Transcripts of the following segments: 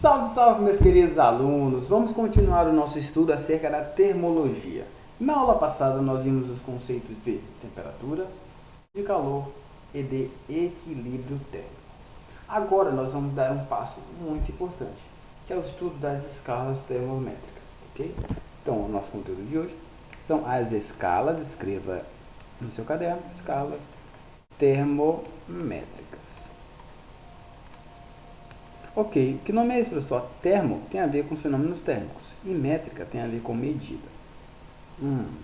Salve, salve, meus queridos alunos! Vamos continuar o nosso estudo acerca da termologia. Na aula passada nós vimos os conceitos de temperatura, de calor e de equilíbrio térmico. Agora nós vamos dar um passo muito importante, que é o estudo das escalas termométricas, ok? Então, o nosso conteúdo de hoje são as escalas, escreva no seu caderno, escalas termométricas. Ok, que nome é esse, professor? Termo tem a ver com os fenômenos térmicos e métrica tem a ver com medida.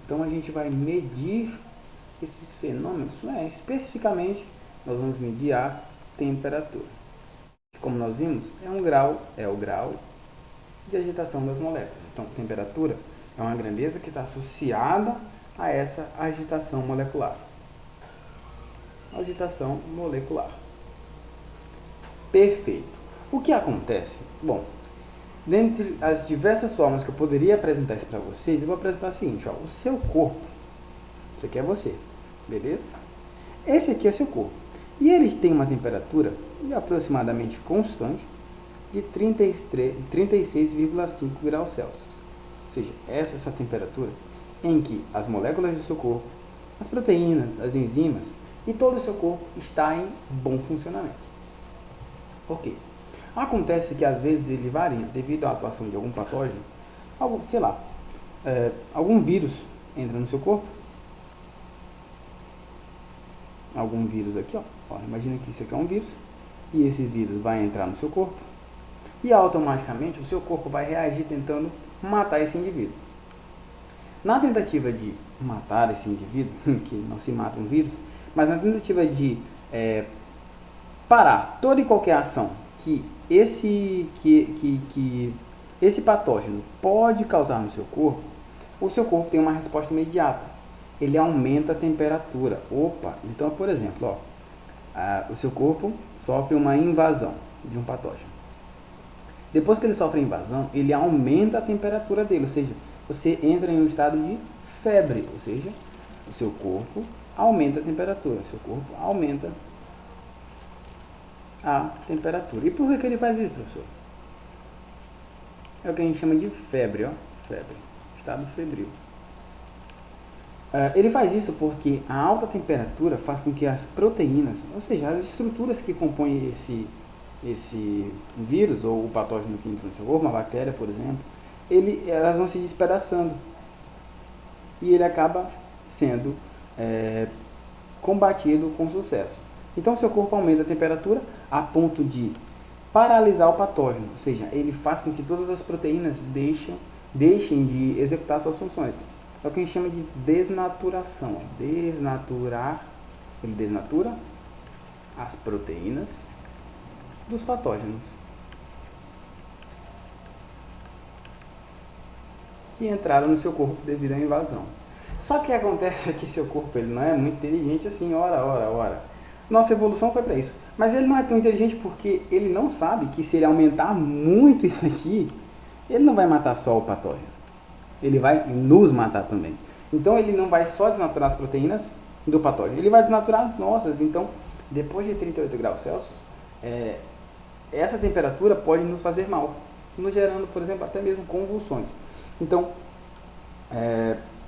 Então a gente vai medir esses fenômenos, especificamente nós vamos medir a temperatura. Como nós vimos, é o grau de agitação das moléculas. Então, temperatura é uma grandeza que está associada a essa agitação molecular. Agitação molecular. Perfeito. O que acontece? Bom, dentre as diversas formas que eu poderia apresentar isso para vocês, eu vou apresentar o seguinte, ó, o seu corpo, isso aqui é você, beleza? Esse aqui é seu corpo, e ele tem uma temperatura de aproximadamente constante de 36,5 graus Celsius. Ou seja, essa é a sua temperatura em que as moléculas do seu corpo, as proteínas, as enzimas e todo o seu corpo está em bom funcionamento. Ok. Acontece que às vezes ele varia devido à atuação de algum patógeno, algum vírus entra no seu corpo, algum vírus aqui, imagina que isso aqui é um vírus, e esse vírus vai entrar no seu corpo, e automaticamente o seu corpo vai reagir tentando matar esse indivíduo. Na tentativa de matar esse indivíduo, que não se mata um vírus, mas na tentativa de parar toda e qualquer ação que esse patógeno pode causar no seu corpo, o seu corpo tem uma resposta imediata. Ele aumenta a temperatura. Então, por exemplo, o seu corpo sofre uma invasão de um patógeno. Depois que ele sofre a invasão, ele aumenta a temperatura dele, ou seja, você entra em um estado de febre, ou seja, o seu corpo aumenta a temperatura, a temperatura. E por que ele faz isso, professor? É o que a gente chama de febre, febre, estado febril. Ele faz isso porque a alta temperatura faz com que as proteínas, ou seja, as estruturas que compõem esse vírus ou o patógeno que entra no seu corpo, uma bactéria, por exemplo, elas vão se despedaçando e ele acaba sendo combatido com sucesso. Então, seu corpo aumenta a temperatura a ponto de paralisar o patógeno, ou seja, ele faz com que todas as proteínas deixem de executar suas funções. É o que a gente chama de desnaturação. Ele desnatura as proteínas dos patógenos que entraram no seu corpo devido à invasão. Só que acontece que seu corpo ele não é muito inteligente assim, ora. Nossa evolução foi para isso. Mas ele não é tão inteligente porque ele não sabe que se ele aumentar muito isso aqui, ele não vai matar só o patógeno. Ele vai nos matar também. Então ele não vai só desnaturar as proteínas do patógeno, ele vai desnaturar as nossas. Então, depois de 38 graus Celsius, essa temperatura pode nos fazer mal, nos gerando, por exemplo, até mesmo convulsões. Então,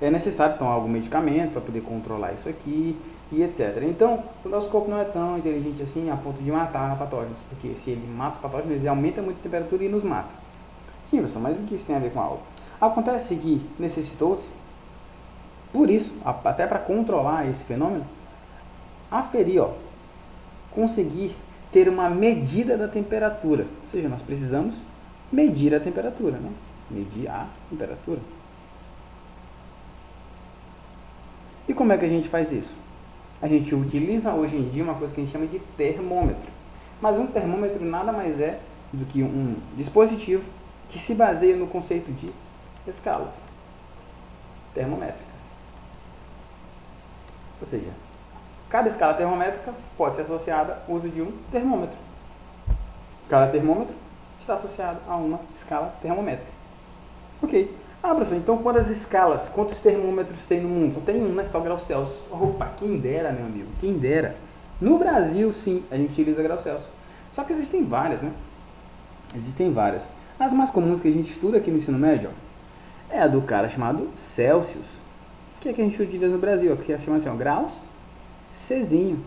é necessário tomar algum medicamento para poder controlar isso aqui e etc. Então, o nosso corpo não é tão inteligente assim a ponto de matar patógenos, porque se ele mata os patógenos, ele aumenta muito a temperatura e nos mata. Sim, pessoal, mas o que isso tem a ver com a aula? Acontece que necessitou-se, por isso, até para controlar esse fenômeno, conseguir ter uma medida da temperatura. Ou seja, nós precisamos medir a temperatura, né? Medir a temperatura. E como é que a gente faz isso? A gente utiliza hoje em dia uma coisa que a gente chama de termômetro. Mas um termômetro nada mais é do que um dispositivo que se baseia no conceito de escalas termométricas. Ou seja, cada escala termométrica pode ser associada ao uso de um termômetro. Cada termômetro está associado a uma escala termométrica. Ok. Professor, então quantos termômetros tem no mundo? Só tem um, né? Só graus Celsius. Quem dera, meu amigo, quem dera. No Brasil, sim, a gente utiliza graus Celsius. Só que existem várias, né? Existem várias. As mais comuns que a gente estuda aqui no ensino médio é a do cara chamado Celsius, que é que a gente utiliza no Brasil, aqui é chamado assim, graus Czinho.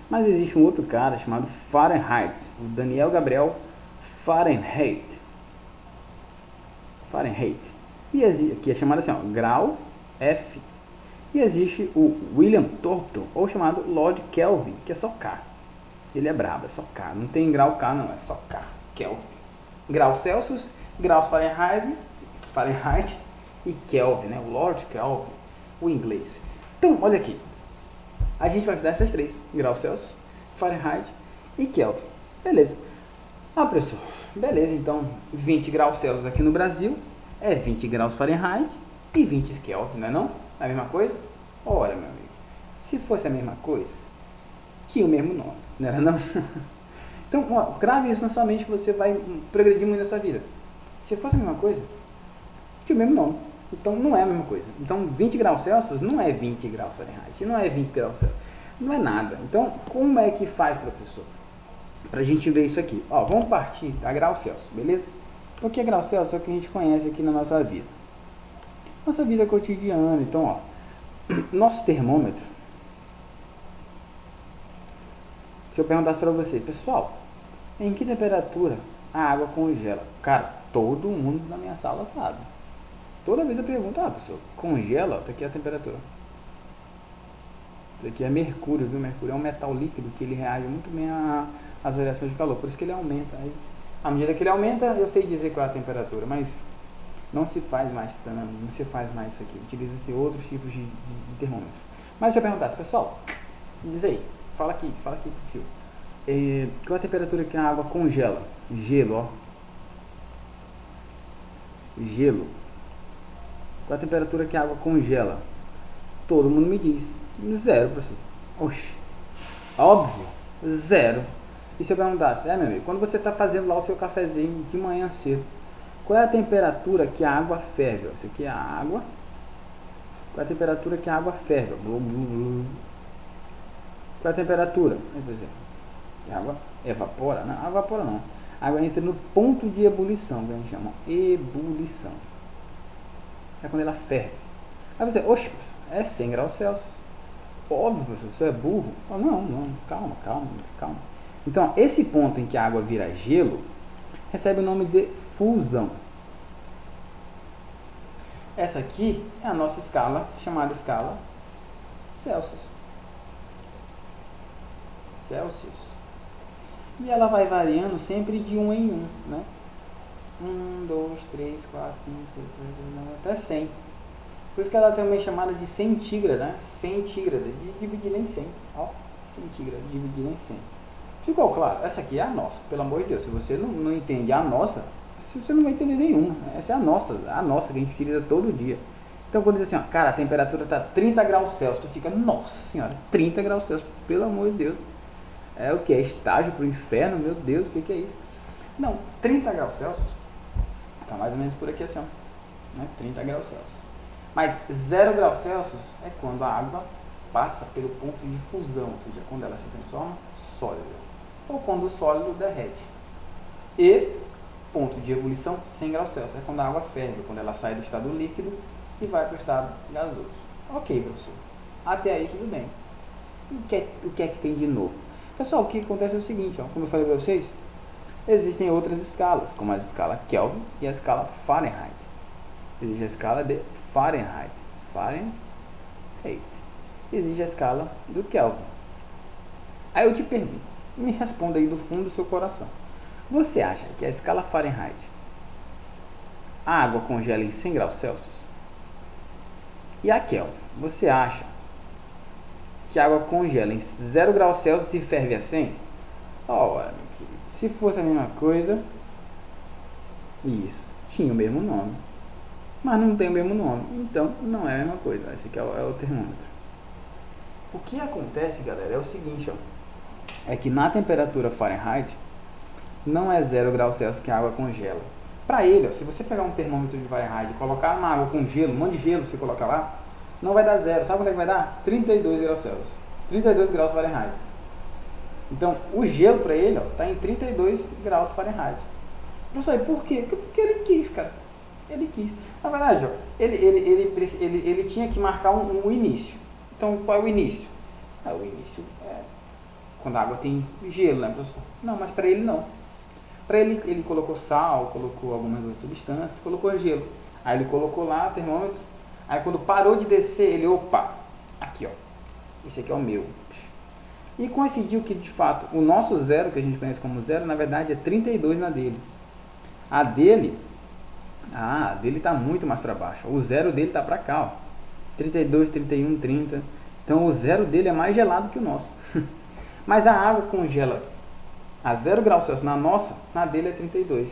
Mas existe um outro cara chamado Fahrenheit, o Daniel Gabriel Fahrenheit. E aqui é chamado assim, grau F. E existe o William Thornton, ou chamado Lord Kelvin, que é só K. Ele é brabo, é só K. Não tem grau K não, é só K. Kelvin. Grau Celsius, graus Fahrenheit e Kelvin, né? O Lord Kelvin, o inglês. Então, olha aqui. A gente vai estudar essas três. Graus Celsius, Fahrenheit e Kelvin. Beleza. Ah, professor. Beleza, então 20 graus Celsius aqui no Brasil é 20 graus Fahrenheit e 20 Kelvin, não é não? É a mesma coisa? Ora, meu amigo. Se fosse a mesma coisa, tinha o mesmo nome, não era não? Então, ó, grave isso na sua mente que você vai progredir muito na sua vida. Se fosse a mesma coisa, tinha o mesmo nome. Então, não é a mesma coisa. Então, 20 graus Celsius não é 20 graus Fahrenheit, não é 20 graus Celsius. Não é nada. Então, como é que faz, professor? Pra gente ver isso aqui. Ó, vamos partir da graus Celsius, beleza? O que é graus Celsius? É o que a gente conhece aqui na nossa vida. Nossa vida cotidiana. Então, ó, nosso termômetro. Se eu perguntasse pra você, pessoal, em que temperatura a água congela? Cara, todo mundo na minha sala sabe. Toda vez eu pergunto, professor, congela? Tá aqui a temperatura. Isso aqui é mercúrio, viu? Mercúrio é um metal líquido que ele reage muito bem às variações de calor, por isso que ele aumenta. Aí, à medida que ele aumenta, eu sei dizer qual é a temperatura, mas não se faz mais não se faz mais isso aqui. Utiliza-se outros tipos de termômetro. Mas se eu perguntasse, pessoal, diz aí, fala aqui pro fio. Qual é a temperatura que a água congela? Gelo, ó. Gelo. Qual é a temperatura que a água congela? Todo mundo me diz. 0, professor. Oxi. Óbvio. 0. E se eu perguntasse, meu amigo, quando você está fazendo lá o seu cafezinho de manhã cedo, qual é a temperatura que a água ferve? Isso aqui é a água. Qual é a temperatura que a água ferve? Qual é a temperatura? Por exemplo, a água evapora? Não, evapora não. A água entra no ponto de ebulição, que a gente chama ebulição. É quando ela ferve. Aí você, oxe, é 100 graus Celsius. Óbvio, professor, você é burro. Oh, não, calma. Então, esse ponto em que a água vira gelo, recebe o nome de fusão. Essa aqui é a nossa escala, chamada escala Celsius. E ela vai variando sempre de 1 em 1, né? 1, 2, 3, 4, 5, 6, 7, 8, 9, até 100. Por isso que ela é também chamada de centígrada, né? Centígrada, dividida em 100. Ó, centígrada, dividida em 100. Ficou claro? Essa aqui é a nossa, pelo amor de Deus. Se você não entende a nossa, você não vai entender nenhuma. Essa é a nossa que a gente utiliza todo dia. Então, quando diz assim, ó, cara, a temperatura está 30 graus Celsius, tu fica, nossa senhora, 30 graus Celsius, pelo amor de Deus. É o que? É estágio para o inferno? Meu Deus, o que é isso? Não, 30 graus Celsius, está mais ou menos por aqui assim, ó, né? 30 graus Celsius. Mas 0 graus Celsius é quando a água passa pelo ponto de fusão, ou seja, quando ela se transforma sólida, ou quando o sólido derrete. E ponto de ebulição, 100 graus Celsius, é quando a água ferve, quando ela sai do estado líquido e vai para o estado gasoso. Ok, professor. Até aí tudo bem. O que é que tem de novo? Pessoal, o que acontece é o seguinte, ó, como eu falei para vocês, existem outras escalas, como a escala Kelvin e a escala Fahrenheit. Existe a escala de Fahrenheit. Existe a escala do Kelvin. Aí eu te pergunto, me responda aí do fundo do seu coração. Você acha que a escala Fahrenheit, a água congela em 100 graus Celsius? E a Kelvin, você acha que a água congela em 0 graus Celsius e ferve a 100? Ora, meu querido, se fosse a mesma coisa, isso, tinha o mesmo nome. Mas não tem o mesmo nome, então não é a mesma coisa. Esse aqui é o termômetro. O que acontece, galera, é o seguinte, ó, é que na temperatura Fahrenheit não é 0 graus Celsius que a água congela. Para ele, ó, se você pegar um termômetro de Fahrenheit e colocar na água com gelo, um monte de gelo você colocar lá, não vai dar 0. Sabe quanto é que vai dar? 32 graus Celsius. 32 graus Fahrenheit. Então, o gelo para ele está em 32 graus Fahrenheit. Professor, e por quê? Porque ele quis, cara. Ele quis. Na verdade, ó, ele tinha que marcar um início. Então, qual é o início? O início é quando a água tem gelo, né, professor? Não, mas para ele não. Para ele colocou sal, colocou algumas outras substâncias, colocou gelo. Aí ele colocou lá o termômetro. Aí quando parou de descer, ele, opa, aqui ó, esse aqui é o meu. E coincidiu que de fato o nosso zero, que a gente conhece como zero, na verdade é 32 na dele. A dele está muito mais para baixo. O zero dele está para cá, ó. 32, 31, 30. Então o zero dele é mais gelado que o nosso. Mas a água congela a 0 graus Celsius na nossa, na dele é 32.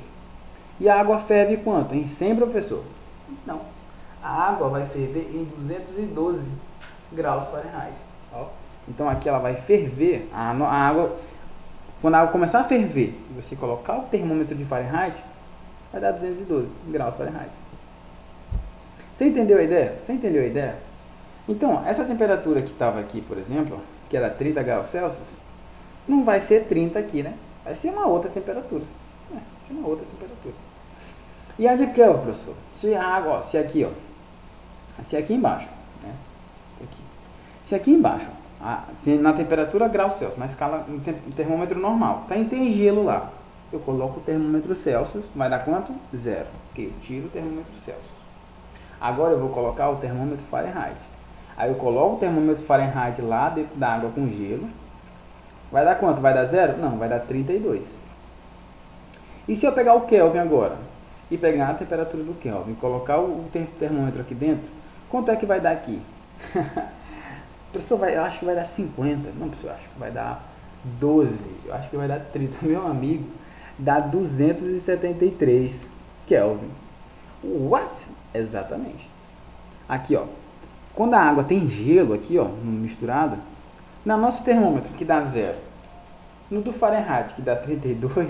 E a água ferve quanto? Em 100, professor? Não. A água vai ferver em 212 graus Fahrenheit. Ó. Então aqui ela vai ferver, a água, quando a água começar a ferver, e você colocar o termômetro de Fahrenheit, vai dar 212 graus Fahrenheit. Você entendeu a ideia? Você entendeu a ideia? Então, essa temperatura que estava aqui, por exemplo, que era 30 graus Celsius, não vai ser 30 aqui, né? Vai ser uma outra temperatura. Vai ser uma outra temperatura. E a de Kelvin, professor? Se a água, ó, se aqui, ó, se aqui embaixo, né? Aqui. Se aqui embaixo, na temperatura graus Celsius, na escala, no termômetro normal, tem gelo lá. Eu coloco o termômetro Celsius, vai dar quanto? 0. Ok, eu tiro o termômetro Celsius. Agora eu vou colocar o termômetro Fahrenheit. Aí eu coloco o termômetro Fahrenheit lá dentro da água com gelo. Vai dar quanto? Vai dar 0? Não, vai dar 32. E se eu pegar o Kelvin agora, e pegar a temperatura do Kelvin, colocar o termômetro aqui dentro, quanto é que vai dar aqui? Professor, eu acho que vai dar 50. Não, professor, eu acho que vai dar 12. Eu acho que vai dar 30. Meu amigo, dá 273 Kelvin. What? Exatamente. Aqui, ó. Quando a água tem gelo aqui, ó, misturado, no nosso termômetro que dá 0, no do Fahrenheit que dá 32,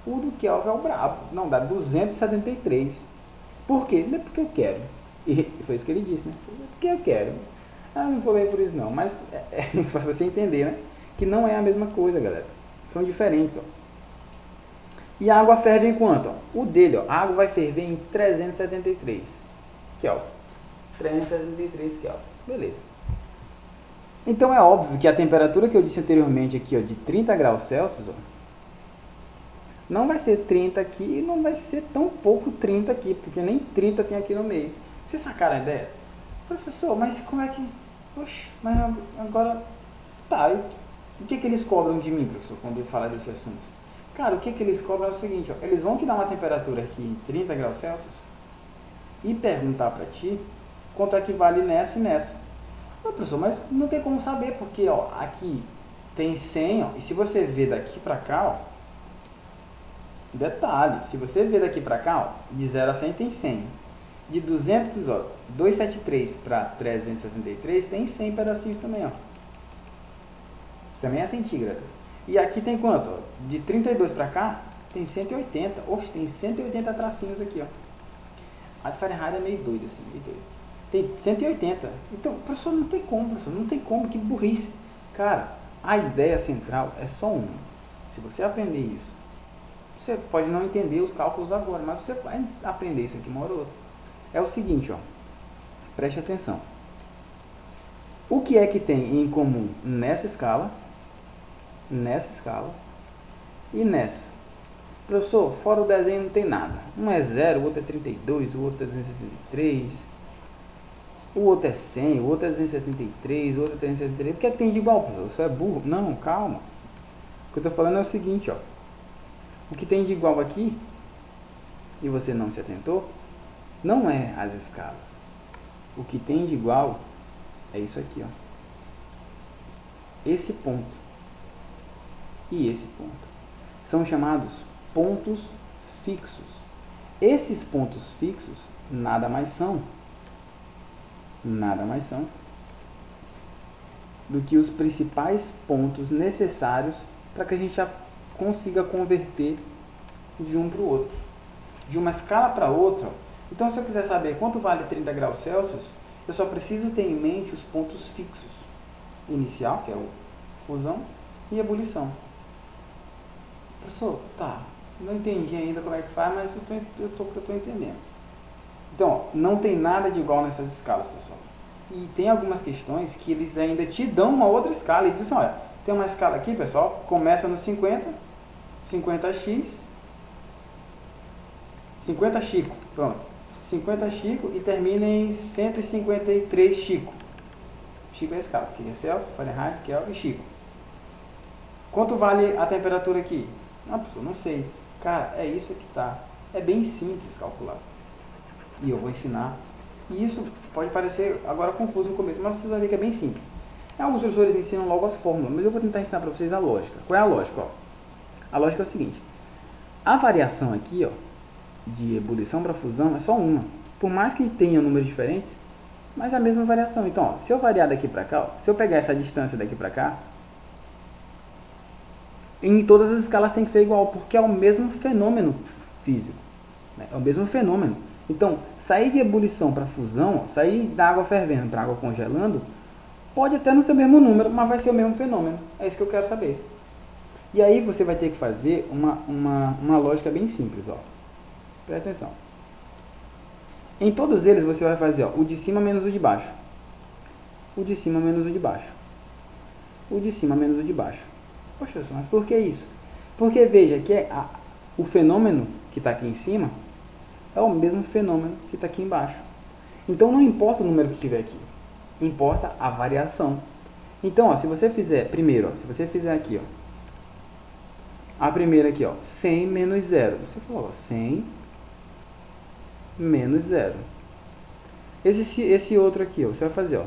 o do Kelvin é o brabo. Não, dá 273. Por quê? Não é porque eu quero. E foi isso que ele disse, né? Porque eu quero. Não vou bem por isso não, mas para você entender, né? Que não é a mesma coisa, galera. São diferentes, ó. E a água ferve em quanto? Ó? O dele, ó, a água vai ferver em 373 Kelvin. 373 Kelvin. Beleza. Então é óbvio que a temperatura que eu disse anteriormente aqui, ó, de 30 graus Celsius, ó, não vai ser 30 aqui e não vai ser tão pouco 30 aqui, porque nem 30 tem aqui no meio. Vocês sacaram a ideia? Professor, mas como é que... Oxe, mas agora... Tá, o que eles cobram de mim, professor, quando eu falar desse assunto? Cara, o que eles cobram é o seguinte, ó, eles vão te dar uma temperatura aqui em 30 graus Celsius e perguntar pra ti quanto é que vale nessa e nessa. Não, professor, mas não tem como saber, porque ó, aqui tem 100, ó, e se você ver daqui pra cá, ó, detalhe, se você ver daqui pra cá, ó, de 0 a 100 tem 100. De 200, ó, 273 para 363 tem 100 pedacinhos também, ó. Também é centígrado. E aqui tem quanto? Ó? De 32 para cá tem 180. Oxe, tem 180 tracinhos aqui, ó. A de Fahrenheit é meio doido assim, meio doido. Tem 180. Então, professor, não tem como, professor, não tem como, que burrice. Cara, a ideia central é só uma. Se você aprender isso, você pode não entender os cálculos agora, mas você vai aprender isso aqui uma hora ou outra. É o seguinte, ó. Preste atenção. O que é que tem em comum nessa escala e nessa? Professor, fora o desenho não tem nada. Um é 0, o outro é 32, o outro é 273, o outro é 100, o outro é 273, o outro é 373. O que é que tem de igual, professor? Você é burro? Não, calma. O que eu estou falando é o seguinte, ó. O que tem de igual aqui, e você não se atentou, não é as escalas. O que tem de igual é isso aqui, ó. Esse ponto e esse ponto são chamados pontos fixos. Esses pontos fixos nada mais são do que os principais pontos necessários para que a gente já consiga converter de um para o outro, de uma escala para outra. Então, se eu quiser saber quanto vale 30 graus Celsius, eu só preciso ter em mente os pontos fixos. Inicial, que é a fusão, e ebulição. Professor, tá. Não entendi ainda como é que faz, mas eu estou entendendo. Então, ó, não tem nada de igual nessas escalas, pessoal. E tem algumas questões que eles ainda te dão uma outra escala. E dizem assim, olha, tem uma escala aqui, pessoal, começa no 50, 50x, 50 Chico, pronto. 50 Chico e termina em 153 Chico. Chico é a escala, que é Celsius, Fahrenheit, Kelvin e Chico. Quanto vale a temperatura aqui? Não, pessoal, não sei. Cara, é isso que tá. É bem simples calcular. E eu vou ensinar. E isso pode parecer agora confuso no começo, mas vocês vão ver que é bem simples. Alguns professores ensinam logo a fórmula, mas eu vou tentar ensinar para vocês a lógica. Qual é a lógica? Ó? A lógica é o seguinte. A variação aqui, ó, de ebulição para fusão é só uma. Por mais que tenha números diferentes, mas é a mesma variação. Então, ó, se eu variar daqui para cá, ó, se eu pegar essa distância daqui para cá, em todas as escalas tem que ser igual, porque é o mesmo fenômeno físico. Né? É o mesmo fenômeno. Então, sair de ebulição para fusão, ó, sair da água fervendo para água congelando, pode até não ser o mesmo número, mas vai ser o mesmo fenômeno. É isso que eu quero saber. E aí você vai ter que fazer uma lógica bem simples. Ó. Presta atenção. Em todos eles você vai fazer ó, o de cima menos o de baixo. O de cima menos o de baixo. O de cima menos o de baixo. Poxa, mas por que isso? Porque veja que o fenômeno que está aqui em cima é o mesmo fenômeno que está aqui embaixo. Então não importa o número que tiver aqui. Importa a variação. Então, ó, se você fizer, primeiro, ó, se você fizer aqui, ó, a primeira aqui, ó, 100 menos 0. Você falou, ó, 100 menos 0. Esse outro aqui, ó, você vai fazer, ó,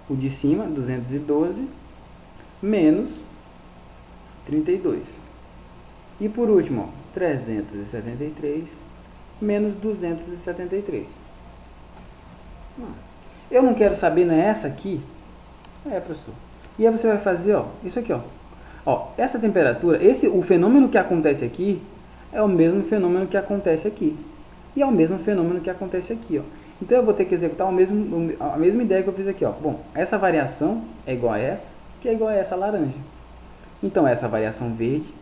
o de cima, 212, menos 32. E por último, ó, 373, menos 273. Eu não quero saber nessa aqui. Professor. E aí você vai fazer, ó, isso aqui, ó. Ó, essa temperatura, o fenômeno que acontece aqui é o mesmo fenômeno que acontece aqui. E é o mesmo fenômeno que acontece aqui, ó. Então eu vou ter que executar a mesma ideia que eu fiz aqui, ó. Bom, essa variação é igual a essa, que é igual a essa laranja. Então essa variação verde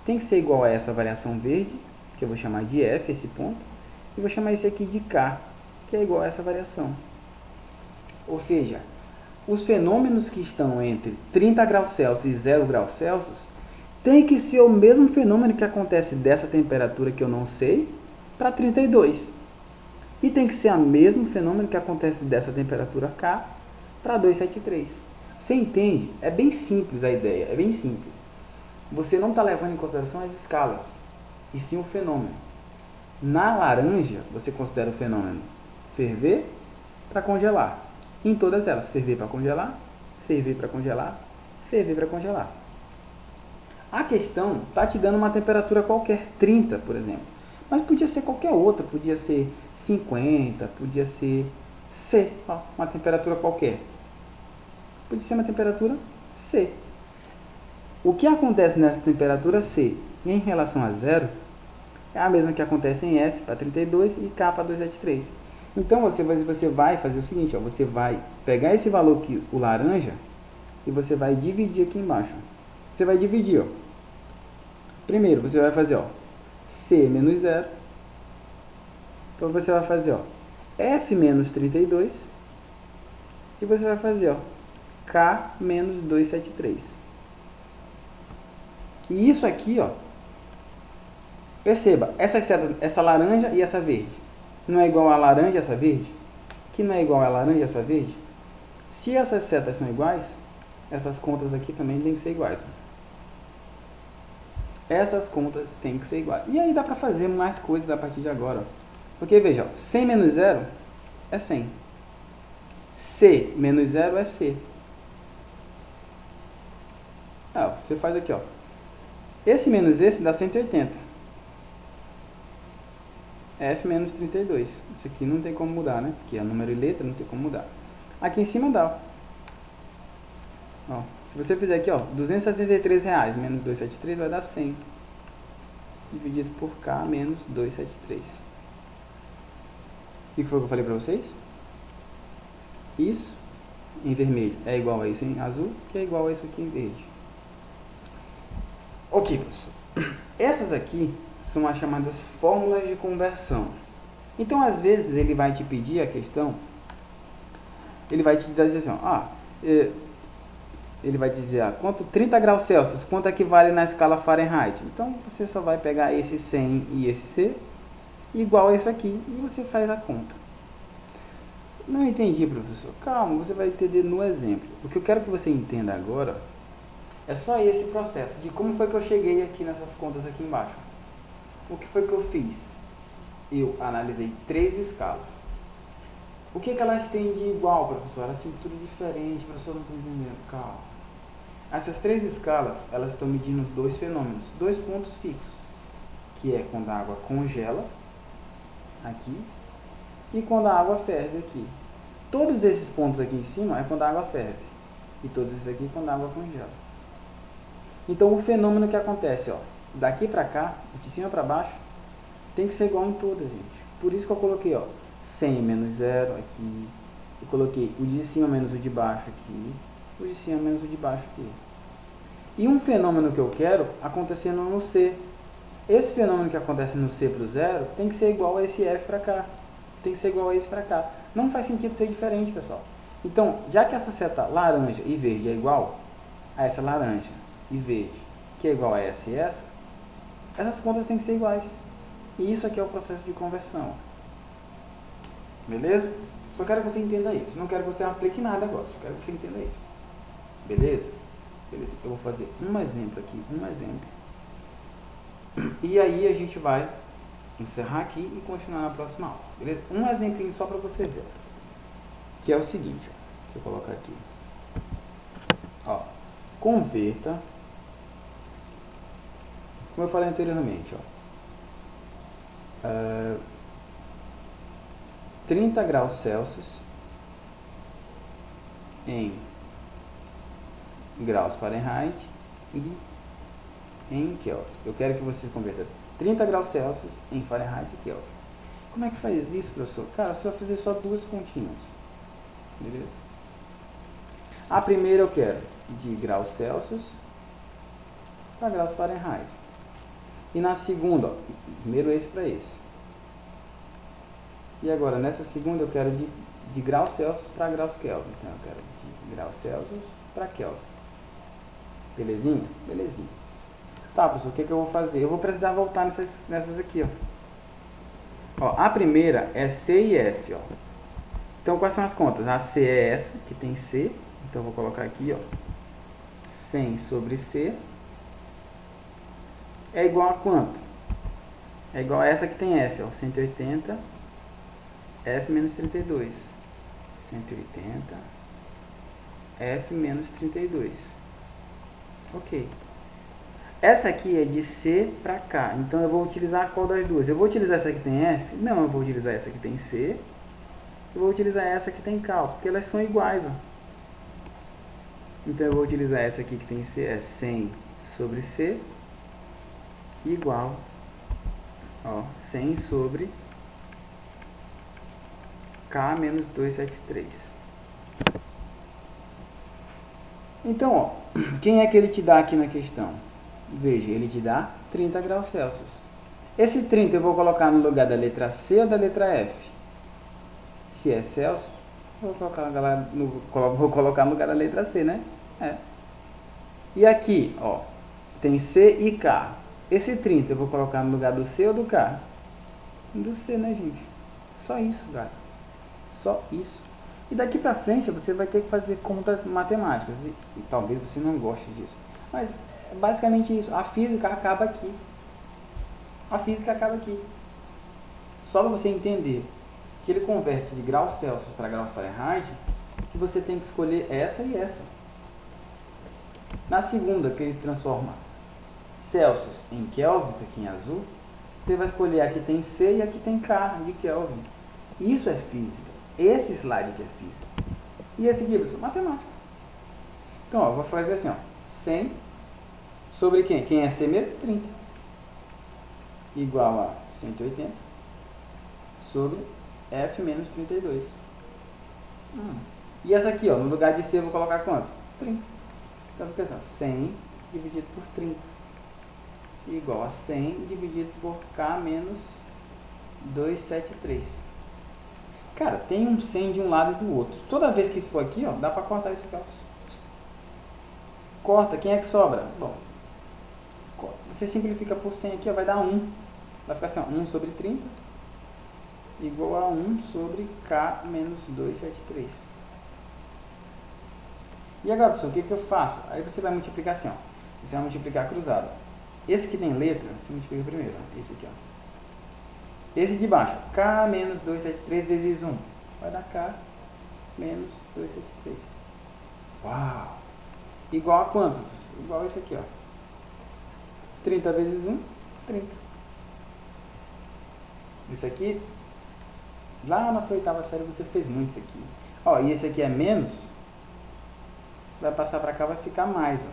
tem que ser igual a essa variação verde, que eu vou chamar de F, esse ponto, e vou chamar esse aqui de K, que é igual a essa variação. Ou seja, os fenômenos que estão entre 30 graus Celsius e 0 graus Celsius tem que ser o mesmo fenômeno que acontece dessa temperatura que eu não sei para 32. E tem que ser o mesmo fenômeno que acontece dessa temperatura K para 273. Você entende? É bem simples a ideia, é bem simples. Você não está levando em consideração as escalas, e sim o fenômeno. Na laranja, você considera o fenômeno ferver para congelar. Em todas elas, ferver para congelar, ferver para congelar, ferver para congelar. A questão está te dando uma temperatura qualquer, 30, por exemplo. Mas podia ser qualquer outra, podia ser 50, podia ser C, ó, uma temperatura qualquer. Podia ser uma temperatura C. O que acontece nessa temperatura C em relação a 0 é a mesma que acontece em F para 32 e K para 273. Então você vai fazer o seguinte, ó, você vai pegar esse valor aqui, o laranja, e você vai dividir aqui embaixo. Você vai dividir, ó. Primeiro você vai fazer, ó, C menos 0. Então você vai fazer, ó, F menos 32. E você vai fazer, ó, K menos 273. E isso aqui, ó, perceba, essa laranja e essa verde, não é igual a laranja e essa verde? Que não é igual a laranja e essa verde? Se essas setas são iguais, essas contas aqui também têm que ser iguais. Essas contas têm que ser iguais. E aí dá para fazer mais coisas a partir de agora. Ó. Porque veja, ó, 100 menos 0 é 100. C menos 0 é C. Ó, você faz aqui, ó. Esse menos esse dá 180. F menos 32. Isso aqui não tem como mudar, né? Porque é número e letra, não tem como mudar. Aqui em cima dá. Ó, se você fizer aqui, ó, R$273 menos 273 vai dar 100. Dividido por K menos 273. O que foi que eu falei pra vocês? Isso em vermelho é igual a isso em azul, que é igual a isso aqui em verde. Ok, pessoal. Essas aqui são as chamadas fórmulas de conversão. Então, às vezes, ele vai te pedir a questão, ele vai te dizer assim, ó, ele vai dizer, quanto 30 graus Celsius, quanto equivale na escala Fahrenheit? Então, você só vai pegar esse 100 e esse C, igual a isso aqui, e você faz a conta. Não entendi, professor. Calma, você vai entender no exemplo. O que eu quero que você entenda agora é só esse processo de como foi que eu cheguei aqui nessas contas aqui embaixo. O que foi que eu fiz? Eu analisei 3 escalas. O que elas têm de igual, professor? Elas têm tudo diferente, professor, não estou entendendo. Calma. Essas 3 escalas, elas estão medindo 2 fenômenos, 2 pontos fixos, que é quando a água congela, aqui, e quando a água ferve aqui. Todos esses pontos aqui em cima é quando a água ferve, e todos esses aqui é quando a água congela. Então, o fenômeno que acontece, daqui para cá, de cima para baixo, tem que ser igual em todas, gente. Por isso que eu coloquei, 100 menos 0 aqui. Eu coloquei o de cima menos o de baixo aqui. O de cima menos o de baixo aqui. E um fenômeno que eu quero acontecendo no C. Esse fenômeno que acontece no C para o 0 tem que ser igual a esse F para cá. Tem que ser igual a esse para cá. Não faz sentido ser diferente, pessoal. Então, já que essa seta laranja e verde é igual a essa laranja e verde, que é igual a essa e essa, essas contas têm que ser iguais. E isso aqui é o processo de conversão. Beleza? Só quero que você entenda isso. Não quero que você aplique nada agora. Só quero que você entenda isso. Beleza? Beleza. Eu vou fazer um exemplo aqui. Um exemplo. E aí a gente vai encerrar aqui e continuar na próxima aula. Beleza? Um exemplinho só para você ver. Que é o seguinte. Deixa eu colocar aqui. Converta. Como eu falei anteriormente. 30 graus Celsius em graus Fahrenheit e em Kelvin. Eu quero que você converta 30 graus Celsius em Fahrenheit e Kelvin. Como é que faz isso, professor? Cara, você vai fazer só 2 continhas. Beleza? A primeira eu quero de graus Celsius para graus Fahrenheit. E na segunda, primeiro esse para esse. E agora, nessa segunda, eu quero de graus Celsius para graus Kelvin. Então, eu quero de graus Celsius para Kelvin. Belezinha? Belezinha. Tá, professor, o que eu vou fazer? Eu vou precisar voltar nessas aqui, a primeira é C e F, Então, quais são as contas? A C é essa, que tem C. Então, eu vou colocar aqui, 100 sobre C. É igual a quanto? É igual a essa que tem F, 180. F menos 32. 180. F menos 32. Ok. Essa aqui é de C para cá. Então eu vou utilizar qual das duas? Eu vou utilizar essa que tem F? Não, eu vou utilizar essa que tem C. Eu vou utilizar essa que tem K, porque elas são iguais. Então eu vou utilizar essa aqui que tem C, é 100 sobre C, igual 100 sobre K menos 273. Então, quem é que ele te dá aqui na questão? Veja, ele te dá 30 graus Celsius. Esse 30 eu vou colocar no lugar da letra C ou da letra F? Se é Celsius, vou colocar no lugar da letra C, né? E aqui, tem C e K. Esse 30 eu vou colocar no lugar do C ou do K? Do C, né, gente? Só isso, cara. Só isso. E daqui pra frente você vai ter que fazer contas matemáticas. E talvez você não goste disso. Mas é basicamente isso. A física acaba aqui. A física acaba aqui. Só para você entender que ele converte de graus Celsius para graus Fahrenheit, que você tem que escolher essa e essa. Na segunda, que ele transforma Celsius em Kelvin, que aqui em azul, você vai escolher aqui tem C e aqui tem K de Kelvin. Isso é física. Esse slide que é física. E esse aqui, pessoal, matemática. Então, eu vou fazer assim, 100 sobre quem? Quem é C mesmo? 30. Igual a 180 sobre F menos 32. E essa aqui, no lugar de C eu vou colocar quanto? 30. Então, fica assim, 100 dividido por 30. igual a 100 dividido por K menos 273. Cara, tem um 100 de um lado e do outro. Toda vez que for aqui, ó, dá pra cortar isso aqui, ó. Corta, quem é que sobra? Bom, você simplifica por 100 aqui, ó, vai dar 1. Vai ficar assim, ó, 1 sobre 30 igual a 1 sobre K menos 273. E agora, pessoal, o que eu faço? Aí você vai multiplicar assim, ó. Você vai multiplicar cruzado. Esse que tem letra, você multiplica primeiro, ó. Esse aqui, ó. Esse de baixo, K menos 273 vezes 1. Vai dar K menos 273. Uau! Igual a quanto? Igual a isso aqui, ó. 30 vezes 1, 30. Isso aqui, lá na sua oitava série você fez muito isso aqui. Ó, e esse aqui é menos, vai passar pra cá, vai ficar mais, ó.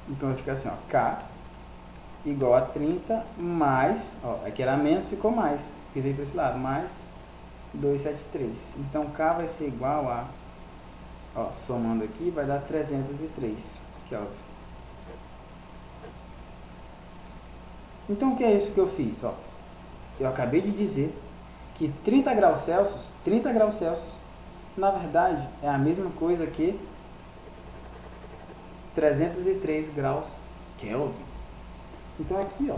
Então vai ficar assim, ó, K igual a 30 mais, ó, aqui era menos, ficou mais, que veio para esse lado, mais 273. Então K vai ser igual a, ó, somando aqui, vai dar 303 Kelvin. Então o que é isso que eu fiz? Ó, eu acabei de dizer que 30 graus Celsius, na verdade, é a mesma coisa que 303 graus Kelvin. Então aqui, ó,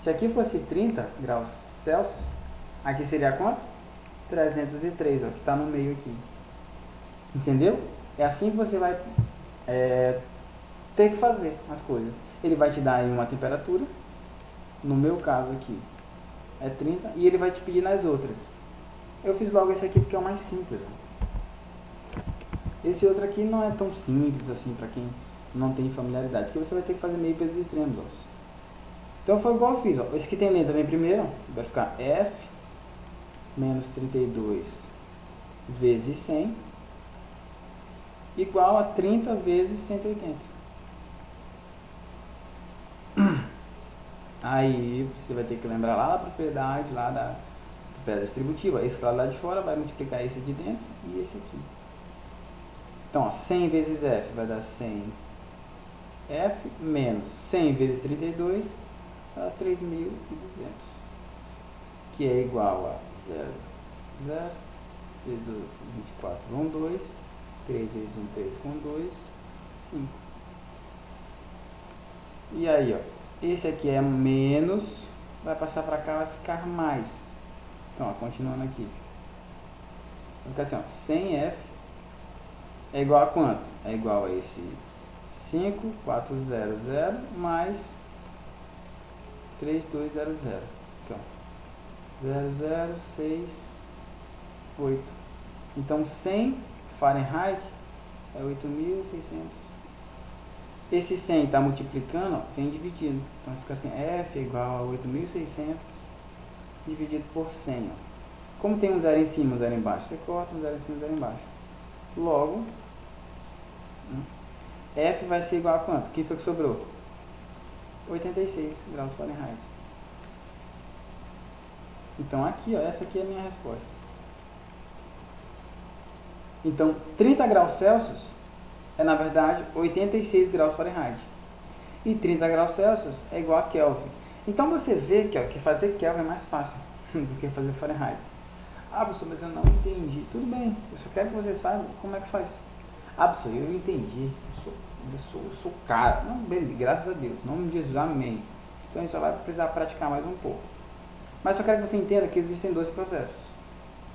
se aqui fosse 30 graus Celsius, aqui seria quanto? 303, ó, que está no meio aqui. Entendeu? É assim que você vai ter que fazer as coisas. Ele vai te dar aí uma temperatura, no meu caso aqui é 30, e ele vai te pedir nas outras. Eu fiz logo esse aqui porque é o mais simples. Ó. Esse outro aqui não é tão simples assim para quem não tem familiaridade, porque você vai ter que fazer meio pesos extremos. Ó. Então foi igual eu fiz. Ó. Esse que tem letra também primeiro, ó, vai ficar F menos 32 vezes 100 igual a 30 vezes 180. Aí você vai ter que lembrar lá da propriedade, lá da propriedade distributiva. Esse lá de fora vai multiplicar esse de dentro e esse aqui. Então, ó, 100 vezes F vai dar 100 F menos 100 vezes 32 dá 3.200, que é igual a 0, 0, vezes 24 vão 2, 3 vezes 1, 3 com 2, 5. E aí, ó, esse aqui é menos, vai passar para cá, vai ficar mais. Então, ó, continuando aqui. Vai ficar assim, ó, 100F é igual a quanto? É igual a esse 5400 mais 3200. Então, 006,8. Então, 100 Fahrenheit é 8.600. Esse 100 está multiplicando, ó, tem dividido. Então, fica assim, F é igual a 8.600 dividido por 100. Ó. Como tem um zero em cima e um zero embaixo, você corta um zero em cima e um zero embaixo. Logo, F vai ser igual a quanto? O que foi que sobrou? 86 graus Fahrenheit. Então aqui, ó, essa aqui é a minha resposta. Então 30 graus Celsius é na verdade 86 graus Fahrenheit. E 30 graus Celsius é igual a Kelvin. Então você vê que, ó, que fazer Kelvin é mais fácil do que fazer Fahrenheit. Ah, professor, mas eu não entendi. Tudo bem, eu só quero que você saiba como é que faz. Ah, professor, eu entendi. Eu sou cara. Não, beleza, graças a Deus. Em nome de Jesus, amém. Então a gente só vai precisar praticar mais um pouco. Mas só quero que você entenda que existem dois processos.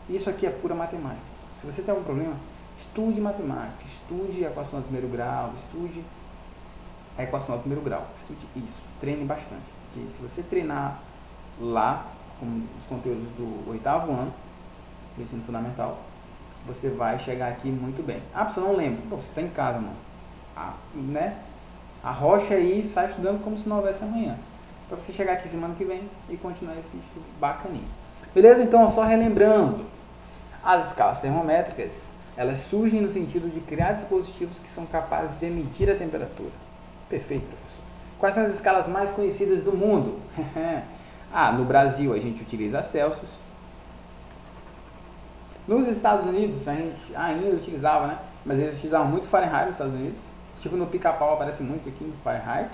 Isso aqui é pura matemática. Se você tem algum problema, estude matemática, estude a equação do primeiro grau, estude a equação do primeiro grau. Estude isso, treine bastante. Porque se você treinar lá, com os conteúdos do 8º ano, do ensino fundamental, você vai chegar aqui muito bem. Ah, você não lembra? Pô, você está em casa, mano. Ah, né? Arrocha aí e sai estudando como se não houvesse amanhã. Para você chegar aqui semana que vem e continuar esse estudo bacaninho. Beleza? Então, só relembrando. As escalas termométricas, elas surgem no sentido de criar dispositivos que são capazes de medir a temperatura. Perfeito, professor. Quais são as escalas mais conhecidas do mundo? No Brasil a gente utiliza Celsius. Nos Estados Unidos a gente ainda utilizava, né? Mas eles utilizavam muito Fahrenheit nos Estados Unidos. Tipo no Pica-Pau aparece muito aqui no Fahrenheit.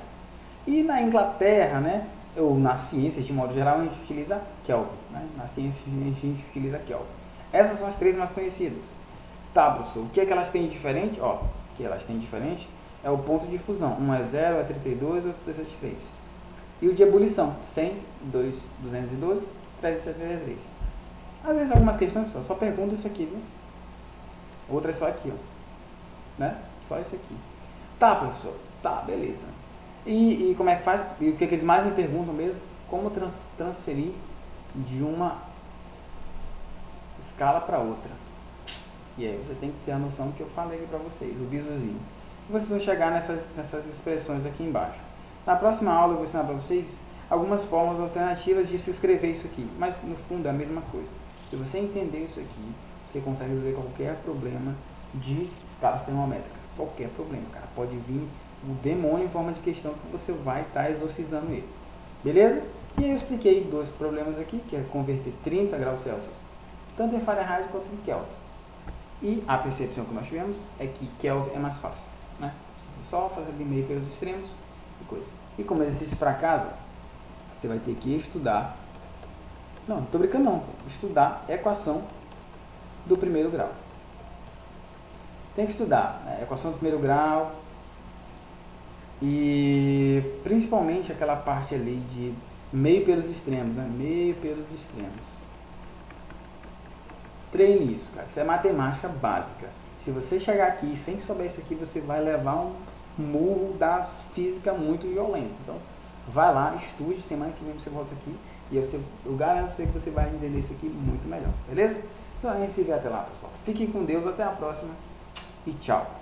E na Inglaterra, né, ou na ciência de modo geral, a gente utiliza Kelvin. Né? Na ciência a gente utiliza Kelvin. Essas são as três mais conhecidas. Tá, professor, o que é que elas têm de diferente? Ó, o que elas têm de diferente é o ponto de fusão. Um é 0, é 32, outro é 73. E o de ebulição, 100, 212, 373. Às vezes algumas questões, só pergunta isso aqui, viu? Outra é só aqui, ó. Né? Só isso aqui. Tá, professor. Tá, beleza. E como é que faz? E o que eles mais me perguntam mesmo? Como transferir de uma escala para outra. E aí você tem que ter a noção que eu falei aqui para vocês, o bizuzinho. E vocês vão chegar nessas expressões aqui embaixo. Na próxima aula eu vou ensinar para vocês algumas formas alternativas de se escrever isso aqui. Mas no fundo é a mesma coisa. Se você entender isso aqui, você consegue resolver qualquer problema de escalas termométricas. Qualquer problema, cara. Pode vir um demônio em forma de questão que você vai estar exorcizando ele. Beleza? E aí eu expliquei dois problemas aqui, que é converter 30 graus Celsius, tanto em Fahrenheit quanto em Kelvin. E a percepção que nós tivemos é que Kelvin é mais fácil. Né? Só fazer de meio pelos extremos e coisa. E como exercício para casa, você vai ter que estudar. Não tô brincando não. Estudar equação do primeiro grau. Tem que estudar, né? Equação do primeiro grau e principalmente aquela parte ali de meio pelos extremos, né? Meio pelos extremos. Treine isso, cara. Isso é matemática básica. Se você chegar aqui sem souber isso aqui, você vai levar um murro da física muito violento. Então, vai lá, estude, semana que vem você volta aqui e eu garanto que você vai entender isso aqui muito melhor, beleza? Então a gente se vê até lá, pessoal. Fiquem com Deus, até a próxima e tchau!